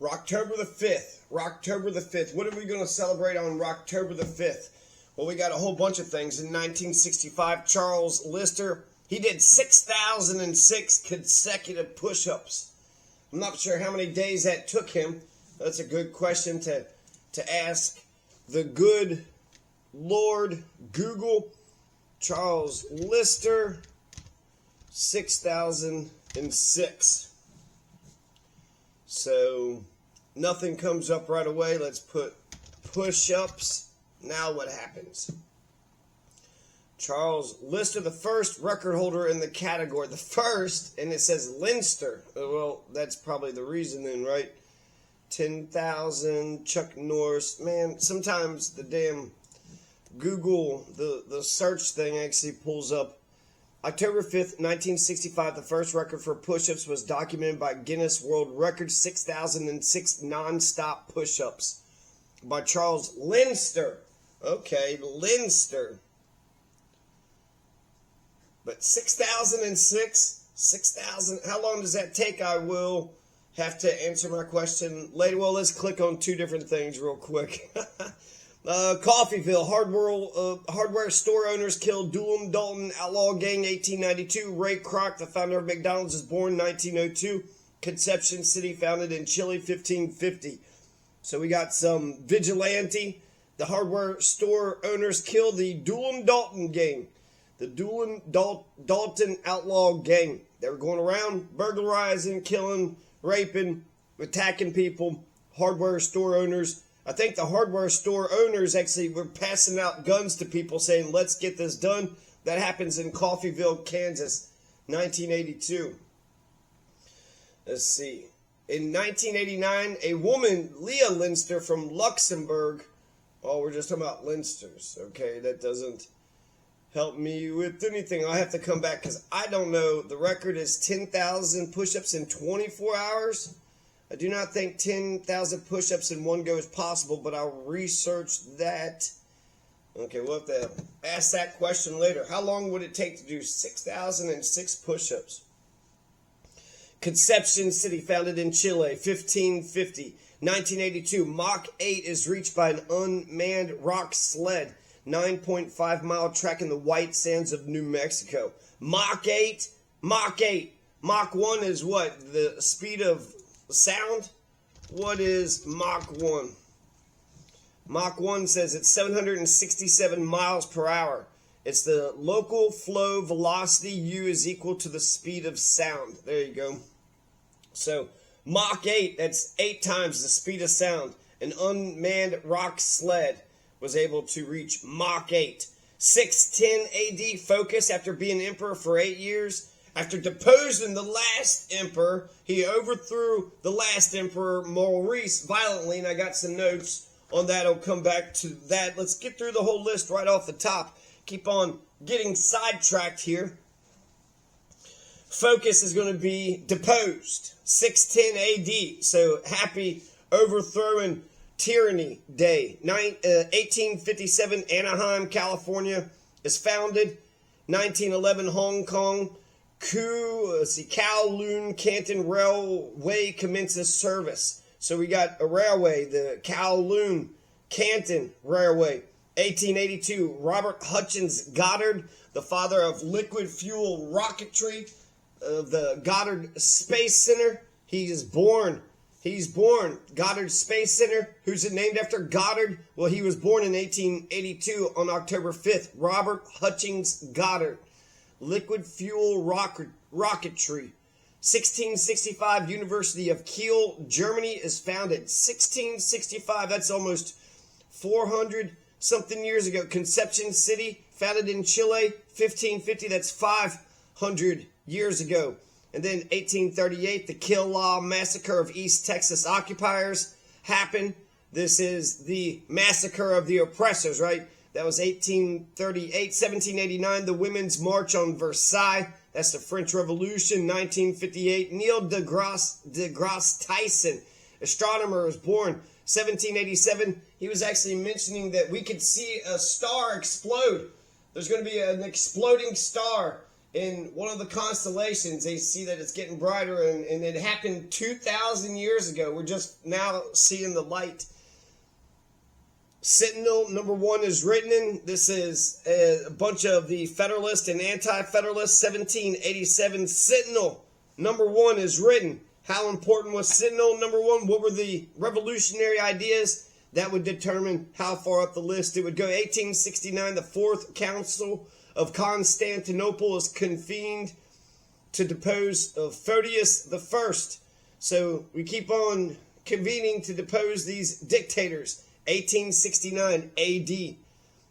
October the 5th. October the 5th. What are we going to celebrate on October the 5th? Well, we got a whole bunch of things. In 1965, Charles Lister, he did 6,006 consecutive push-ups. I'm not sure how many days that took him. That's a good question to ask the good Lord Google. Charles Lister, 6,006. So nothing comes up right away. Let's put push-ups. Now what happens? Charles Lister, the first record holder in the category. The first, and it says Linster. Well, that's probably the reason then, right? 10,000, Chuck Norris. Man, sometimes the damn Google, the search thing actually pulls up. October 5th, 1965, the first record for push-ups was documented by Guinness World Records, 6,006 non-stop push-ups by Charles Linster. Okay, Linster. But 6,006, 6,000, how long does that take? I will have to answer my question later. Well, let's click on two different things real quick. Coffeyville, hardware store owners killed Doolin Dalton outlaw gang 1892. Ray Croc, the founder of McDonald's, is born 1902. Conception City, founded in Chile 1550. So we got some vigilante. The hardware store owners killed the Doolin Dalton gang. The Doolin Dalton outlaw gang. They were going around burglarizing, killing, raping, attacking people. Hardware store owners. I think the hardware store owners actually were passing out guns to people saying, let's get this done. That happens in Coffeyville, Kansas, 1982. Let's see. In 1989, a woman, Leah Linster from Luxembourg. Oh, we're just talking about Linsters. Okay, that doesn't help me with anything. I'll have to come back because I don't know. The record is 10,000 push-ups in 24 hours. I do not think 10,000 push-ups in one go is possible, but I'll research that. Okay, we'll have to ask that question later. How long would it take to do 6,006 push-ups? Conception City, founded in Chile, 1550. 1982, Mach 8 is reached by an unmanned rock sled. 9.5-mile trek in the white sands of New Mexico. Mach 8? Mach 8. Mach 1 is what? The speed of sound? What is Mach 1? Mach 1 says it's 767 miles per hour. It's the local flow velocity. U is equal to the speed of sound. There you go. So Mach 8, that's 8 times the speed of sound. An unmanned rock sled was able to reach Mach 8. 610 AD, Phocas, after being emperor for 8 years, after deposing the last emperor, he overthrew the last emperor, Maurice, violently, and I got some notes on that. I'll come back to that. Let's get through the whole list right off the top. Keep on getting sidetracked here. Phocas is going to be deposed, 610 AD, so happy overthrowing Tyranny Day. 1857, Anaheim, California is founded. 1911, Hong Kong. Kowloon Canton Railway commences service. So we got a railway, the Kowloon Canton Railway. 1882, Robert Hutchins Goddard, the father of liquid fuel rocketry of the Goddard Space Center. He's born. Goddard Space Center. Who's it named after? Goddard. Well, he was born in 1882 on October 5th. Robert Hutchins Goddard. Liquid fuel rocketry. 1665, University of Kiel, Germany is founded. 1665, that's almost 400-something years ago. Conception City, founded in Chile. 1550, that's 500 years ago. And then 1838, the Kill Law Massacre of East Texas occupiers happened. This is the massacre of the oppressors, right? That was 1838. 1789, the Women's March on Versailles. That's the French Revolution. 1958, Neil deGrasse Tyson, astronomer, was born. 1787, he was actually mentioning that we could see a star explode. There's going to be an exploding star in one of the constellations. They see that it's getting brighter, and it happened 2,000 years ago. We're just now seeing the light. Sentinel number 1 is written in. This is a bunch of the Federalist and Anti-Federalist 1787. Sentinel number 1 is written. How important was Sentinel number 1? What were the revolutionary ideas that would determine how far up the list it would go? 1869, the Fourth Council of Constantinople is convened to depose Phocas the First. So we keep on convening to depose these dictators. 1869 AD.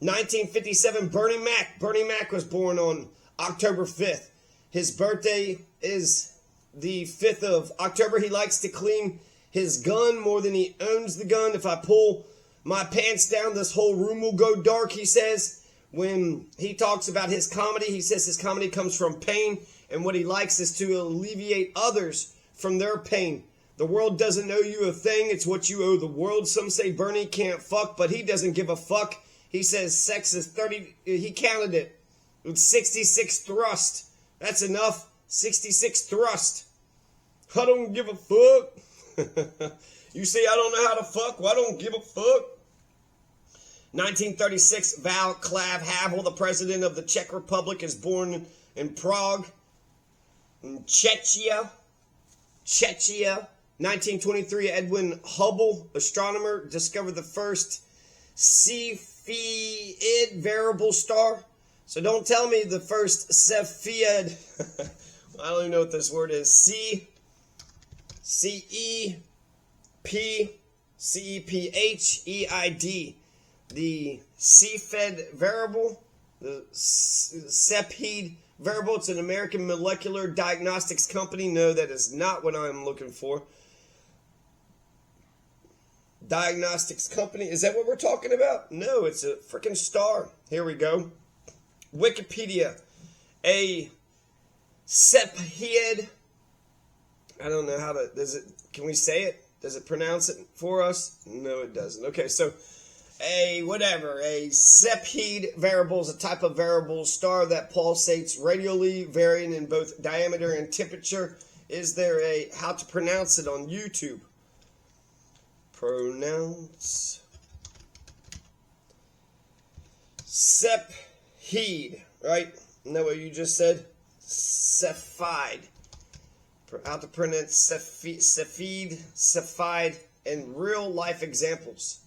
1957, Bernie Mac. Bernie Mac was born on October 5th. His birthday is the 5th of October. He likes to clean his gun more than he owns the gun. If I pull my pants down, this whole room will go dark, he says. When he talks about his comedy, he says his comedy comes from pain, and what he likes is to alleviate others from their pain. The world doesn't owe you a thing. It's what you owe the world. Some say Bernie can't fuck, but he doesn't give a fuck. He says sex is 30. He counted it with 66 thrust. That's enough. 66 thrust. I don't give a fuck. You say I don't know how to fuck? Well, I don't give a fuck. 1936, Václav Havel, the president of the Czech Republic, is born in Prague, in Czechia. 1923, Edwin Hubble, astronomer, discovered the first Cepheid variable star. So don't tell me the first Cepheid. I don't even know what this word is. Cepheid. The Cepheid variable. The Cepheid variable. It's an American molecular diagnostics company. No, that is not what I'm looking for. Diagnostics company. Is that what we're talking about? No, it's a freaking star. Here we go. Wikipedia. A Cepheid. I don't know how to. Can we say it? Does it pronounce it for us? No, it doesn't. Okay, so a Cepheid variable is a type of variable star that pulsates radially, varying in both diameter and temperature. Is there a how to pronounce it on YouTube? Pronounce Cepheid, right? Isn't that what you just said? Cepheid. How to pronounce Cepheid, and real life examples.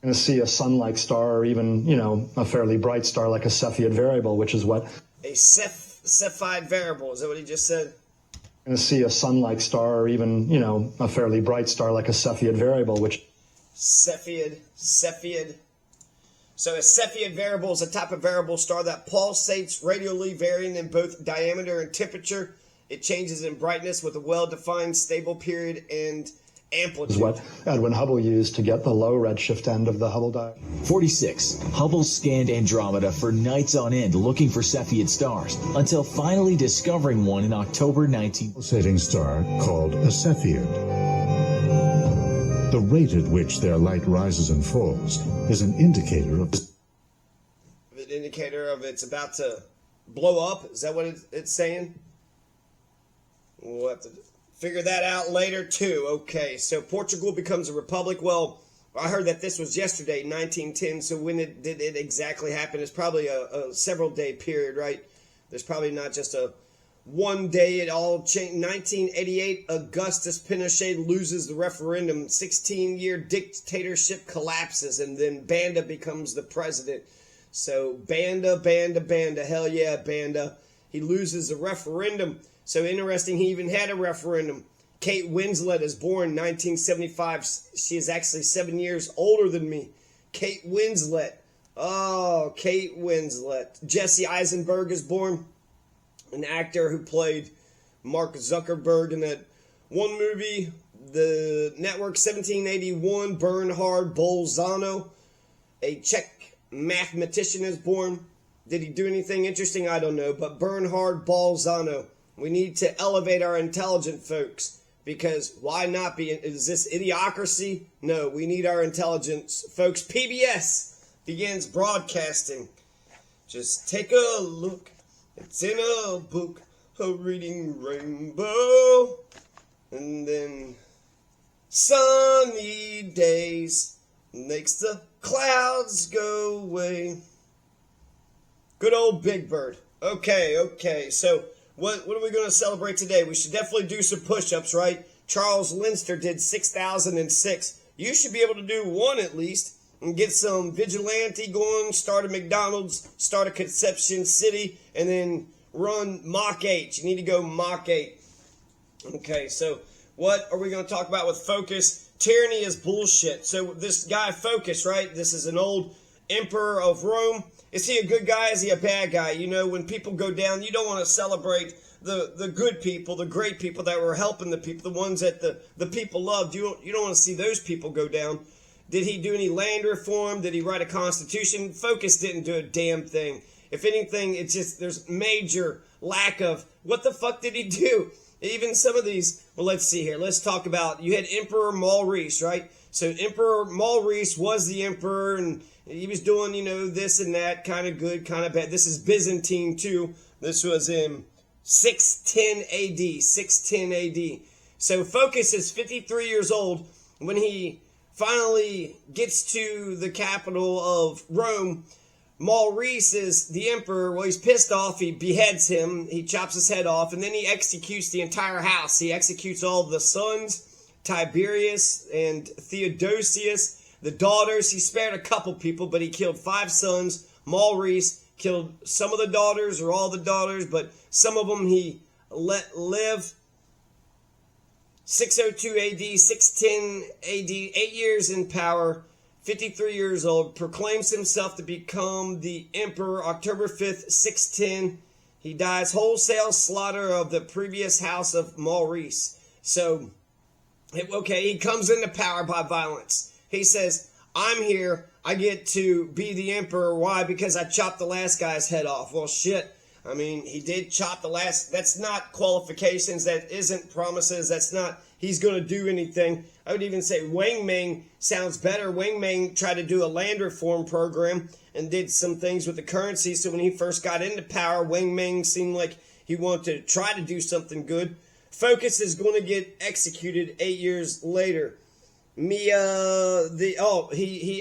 Going to see a sun-like star, or even, a fairly bright star like a Cepheid variable, which is what? A Cepheid variable. Is that what he just said? Going to see a sun-like star, or even, a fairly bright star like a Cepheid variable, which? Cepheid. So a Cepheid variable is a type of variable star that pulsates radially, varying in both diameter and temperature. It changes in brightness with a well-defined stable period and amplitude. Is what Edwin Hubble used to get the low redshift end of the Hubble diode. 46. Hubble scanned Andromeda for nights on end looking for Cepheid stars, until finally discovering one in October 19. Pulsating star called a Cepheid. The rate at which their light rises and falls is an indicator of it's about to blow up. Is that what it's saying? We'll have to figure that out later too. Okay, so Portugal becomes a republic. Well, I heard that this was yesterday, 1910. So when did it exactly happen? It's probably a several day period, right? There's probably not just a one day. It all changed. 1988, Augustus Pinochet loses the referendum. 16-year dictatorship collapses, and then Banda becomes the president. So Banda, hell yeah, Banda. He loses the referendum. So interesting, he even had a referendum. Kate Winslet is born 1975. She is actually 7 years older than me. Kate Winslet. Oh, Kate Winslet. Jesse Eisenberg is born. An actor who played Mark Zuckerberg in that one movie, the network. 1781, Bernhard Bolzano, a Czech mathematician, is born. Did he do anything interesting? I don't know, but Bernhard Bolzano. We need to elevate our intelligent folks, because why not be? Is this idiocracy? No, we need our intelligence. Folks, PBS begins broadcasting. Just take a look. It's in a book, a reading rainbow. And then sunny days makes the clouds go away. Good old Big Bird. Okay. So what are we going to celebrate today? We should definitely do some push-ups, right? Charles Linster did 6,006. You should be able to do one at least and get some vigilante going, start a McDonald's, start a Conception City, and then run Mach 8. You need to go Mach 8. Okay, so what are we going to talk about with Phocas? Tyranny is bullshit. So this guy Phocas, right? This is an old emperor of Rome. Is he a good guy? Is he a bad guy? You know, when people go down, you don't want to celebrate the good people, the great people that were helping the people, the ones that the people loved. You don't want to see those people go down. Did he do any land reform? Did he write a constitution? Phocas didn't do a damn thing. If anything, it's just there's major lack of what the fuck did he do? Even some of these, well, let's see here. Let's talk about, you had Emperor Maurice, right? So Emperor Maurice was the emperor, and he was doing, you know, this and that, kind of good, kind of bad. This is Byzantine too. This was in 610 AD, 610 AD. So Phocas is 53 years old when he finally gets to the capital of Rome. Maurice is the emperor. Well, he's pissed off. He beheads him. He chops his head off, and then he executes the entire house. He executes all the sons, Tiberius and Theodosius, the daughters. He spared a couple people, but he killed 5 sons. Maurice killed some of the daughters, or all the daughters, but some of them he let live. 602 AD, 610 AD, 8 years in power, 53 years old, proclaims himself to become the emperor October 5th, 610. He dies wholesale slaughter of the previous house of Maurice. So, okay, he comes into power by violence. He says, I'm here, I get to be the emperor. Why? Because I chopped the last guy's head off. Well, shit. I mean, he did chop the last. That's not qualifications. That isn't promises. That's not he's going to do anything. I would even say Wang Ming sounds better. Wang Ming tried to do a land reform program and did some things with the currency. So when he first got into power, Wang Ming seemed like he wanted to try to do something good. Phocas is going to get executed 8 years later. He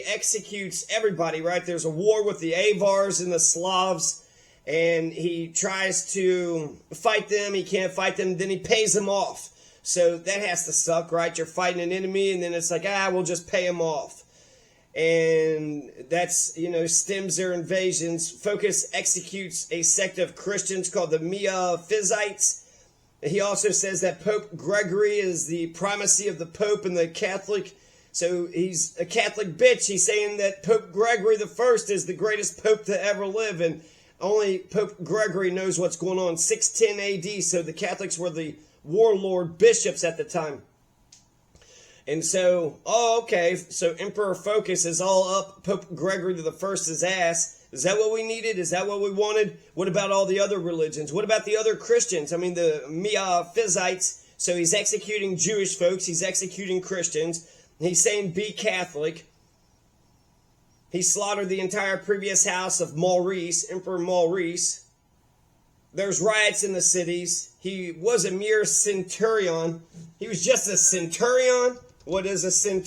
executes everybody, right? There's a war with the Avars and the Slavs. And he tries to fight them. He can't fight them. Then he pays them off. So that has to suck, right? You're fighting an enemy, and then it's like, we'll just pay them off. And that's, stems their invasions. Phocas executes a sect of Christians called the Miaphysites. He also says that Pope Gregory is the primacy of the Pope and the Catholic. So he's a Catholic bitch. He's saying that Pope Gregory the First is the greatest Pope to ever live, and only Pope Gregory knows what's going on. 610 AD, so the Catholics were the warlord bishops at the time. And so, so Emperor Phocas is all up Pope Gregory the First's ass. Is that what we needed? Is that what we wanted? What about all the other religions? What about the other Christians? I mean, the Miaphysites. So he's executing Jewish folks. He's executing Christians. He's saying be Catholic. He slaughtered the entire previous house of Maurice, Emperor Maurice. There's riots in the cities. He was a mere centurion. He was just a centurion. What is a centurion?